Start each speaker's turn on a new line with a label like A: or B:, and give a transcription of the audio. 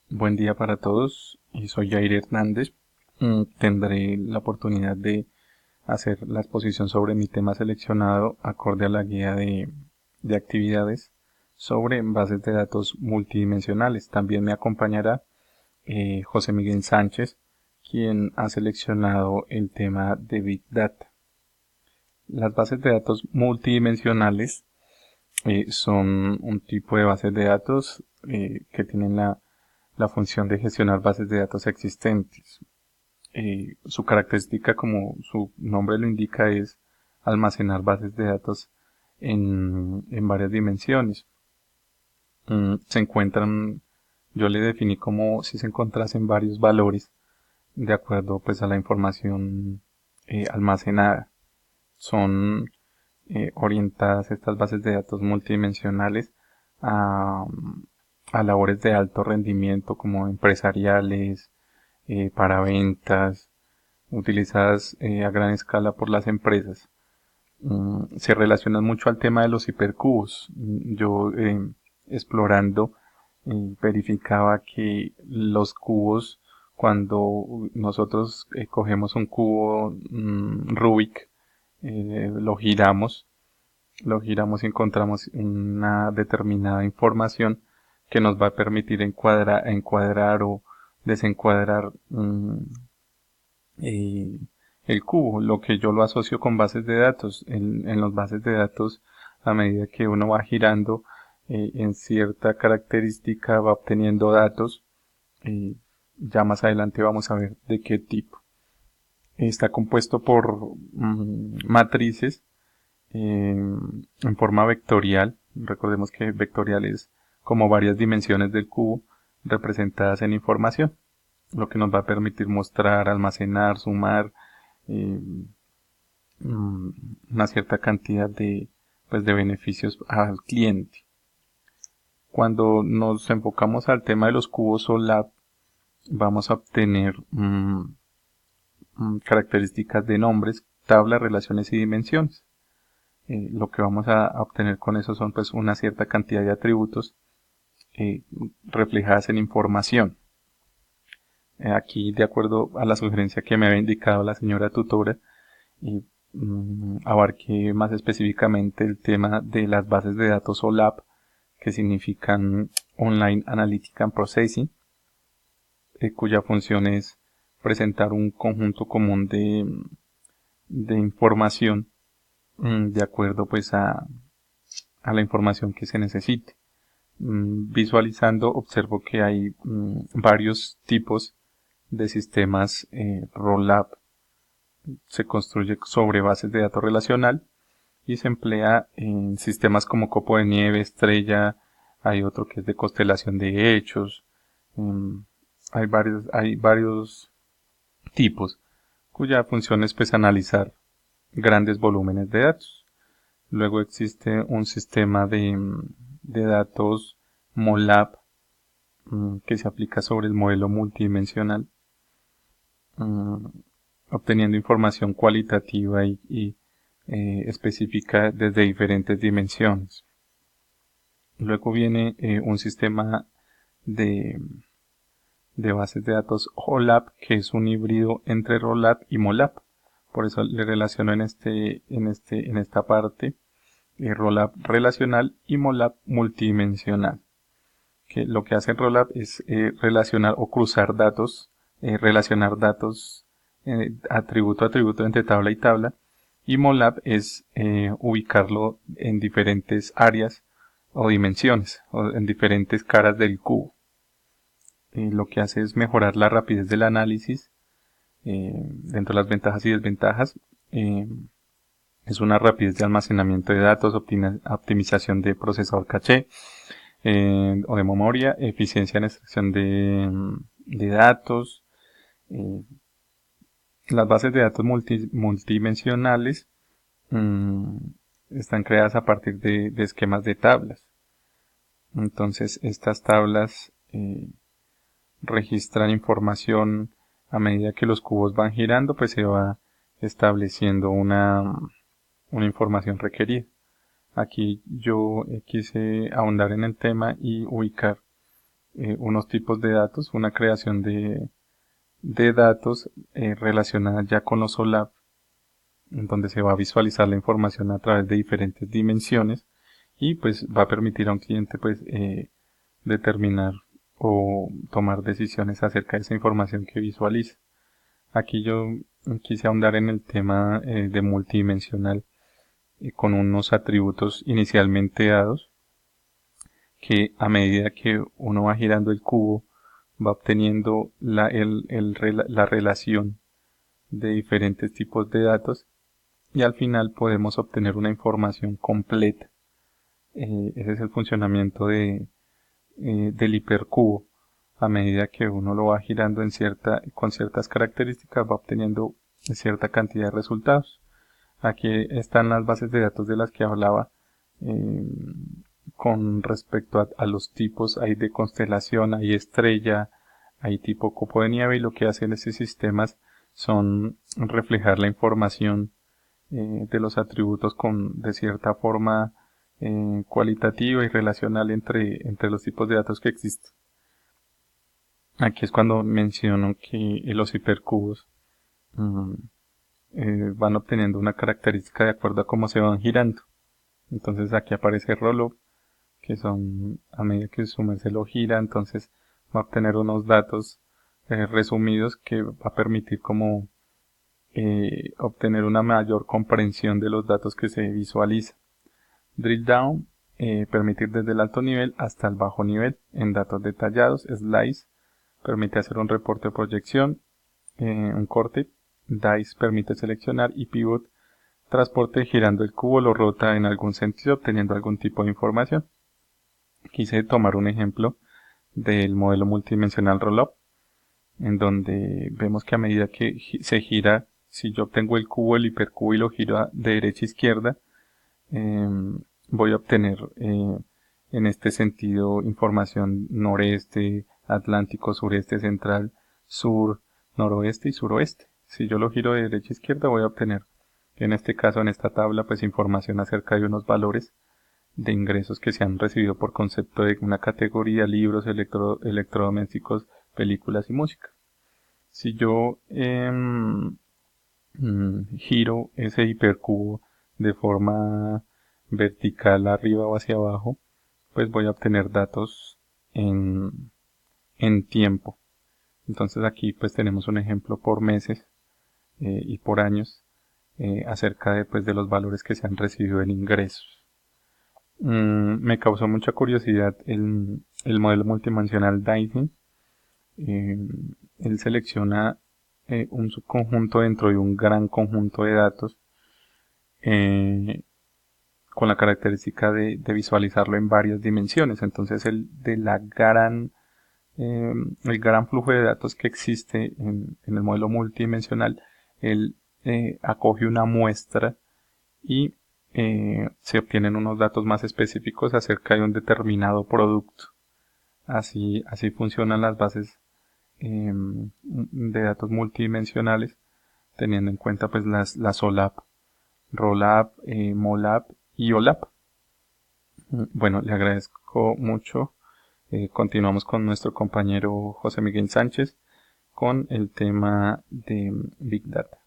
A: Buen día para todos, y soy Jair Hernández. Tendré la oportunidad de hacer la exposición sobre mi tema seleccionado acorde a la guía de actividades sobre bases de datos multidimensionales. También me acompañará José Miguel Sánchez, quien ha seleccionado el tema de Big Data. Las bases de datos multidimensionales son un tipo de bases de datos que tienen la función de gestionar bases de datos existentes. Su característica, como su nombre lo indica, es almacenar bases de datos en varias dimensiones. Se encuentran, yo le definí como si se encontrasen varios valores de acuerdo pues a la información almacenada. Son orientadas estas bases de datos multidimensionales a, a labores de alto rendimiento como empresariales, para ventas, utilizadas a gran escala por las empresas. Se relacionan mucho al tema de los hipercubos. Yo explorando verificaba que los cubos, cuando nosotros cogemos un cubo Rubik, lo giramos y encontramos una determinada información que nos va a permitir encuadrar o desencuadrar eh, el cubo, lo que yo lo asocio con bases de datos. En las bases de datos, a medida que uno va girando en cierta característica, va obteniendo datos. Ya más adelante vamos a ver de qué tipo. Está compuesto por matrices en forma vectorial. Recordemos que vectorial es como varias dimensiones del cubo representadas en información, lo que nos va a permitir mostrar, almacenar, sumar eh, una cierta cantidad de beneficios al cliente. Cuando nos enfocamos al tema de los cubos OLAP, vamos a obtener características de nombres, tablas, relaciones y dimensiones. Lo que vamos a obtener con eso son pues una cierta cantidad de atributos reflejadas en información. Aquí, de acuerdo a la sugerencia que me había indicado la señora tutora, abarqué más específicamente el tema de las bases de datos OLAP, que significan Online Analytic and Processing, cuya función es presentar un conjunto común de información de acuerdo pues a la información que se necesite. Visualizando observo que hay varios tipos de sistemas ROLAP. Se construye sobre bases de datos relacional y se emplea en sistemas como copo de nieve, estrella, hay otro que es de constelación de hechos. Hay varios tipos cuya función es pues analizar grandes volúmenes de datos. Luego existe un sistema de datos MOLAP que se aplica sobre el modelo multidimensional, mm, obteniendo información cualitativa y específica desde diferentes dimensiones. Luego viene un sistema de, de bases de datos OLAP, que es un híbrido entre ROLAP y MOLAP. Por eso le relaciono en esta parte ROLAP relacional y MOLAP multidimensional. Que lo que hace ROLAP es relacionar o cruzar datos, relacionar datos atributo a atributo entre tabla y tabla. Y MOLAP es ubicarlo en diferentes áreas o dimensiones, o en diferentes caras del cubo. Lo que hace es mejorar la rapidez del análisis. Dentro de las ventajas y desventajas, es una rapidez de almacenamiento de datos, optimización de procesador caché o de memoria, eficiencia en extracción de datos. Eh, las bases de datos multidimensionales están creadas a partir de esquemas de tablas. Entonces estas tablas registran información a medida que los cubos van girando, pues se va estableciendo una información requerida. Aquí yo quise ahondar en el tema y ubicar unos tipos de datos, una creación de datos relacionada ya con los OLAP, en donde se va a visualizar la información a través de diferentes dimensiones y pues va a permitir a un cliente pues determinar o tomar decisiones acerca de esa información que visualiza. Aquí yo quise ahondar en el tema de multidimensional con unos atributos inicialmente dados que a medida que uno va girando el cubo va obteniendo la relación de diferentes tipos de datos y al final podemos obtener una información completa. Ese es el funcionamiento del hipercubo. A medida que uno lo va girando con ciertas características va obteniendo cierta cantidad de resultados. Aquí están las bases de datos de las que hablaba con respecto a los tipos. Hay de constelación, hay estrella, hay tipo copo de nieve y lo que hacen esos sistemas son reflejar la información de los atributos de cierta forma cualitativa y relacional entre los tipos de datos que existen. Aquí es cuando menciono que los hipercubos van obteniendo una característica de acuerdo a cómo se van girando. Entonces aquí aparece roll-up, que son a medida que su merced lo gira, entonces va a obtener unos datos resumidos que va a permitir como obtener una mayor comprensión de los datos que se visualiza. Drill down, permitir desde el alto nivel hasta el bajo nivel en datos detallados. Slice, permite hacer un reporte de proyección, un corte. Dice, permite seleccionar y pivot, transporte girando el cubo, lo rota en algún sentido obteniendo algún tipo de información. Quise tomar un ejemplo del modelo multidimensional roll-up, en donde vemos que a medida que se gira, si yo obtengo el cubo, el hipercubo y lo giro de derecha a izquierda, voy a obtener en este sentido información noreste, atlántico, sureste, central, sur, noroeste y suroeste. Si yo lo giro de derecha a izquierda voy a obtener, en este caso en esta tabla, pues información acerca de unos valores de ingresos que se han recibido por concepto de una categoría, libros, electrodomésticos, películas y música. Si yo giro ese hipercubo de forma vertical arriba o hacia abajo, pues voy a obtener datos en tiempo. Entonces aquí pues tenemos un ejemplo por meses y por años acerca de los valores que se han recibido en ingresos. Me causó mucha curiosidad el modelo multidimensional Dicing. Él selecciona un subconjunto dentro de un gran conjunto de datos con la característica de visualizarlo en varias dimensiones. Entonces el gran flujo de datos que existe en el modelo multidimensional, él acoge una muestra y se obtienen unos datos más específicos acerca de un determinado producto. Así funcionan las bases de datos multidimensionales, teniendo en cuenta pues las OLAP, ROLAP, MOLAP y OLAP. Bueno, le agradezco mucho. Continuamos con nuestro compañero José Miguel Sánchez con el tema de Big Data.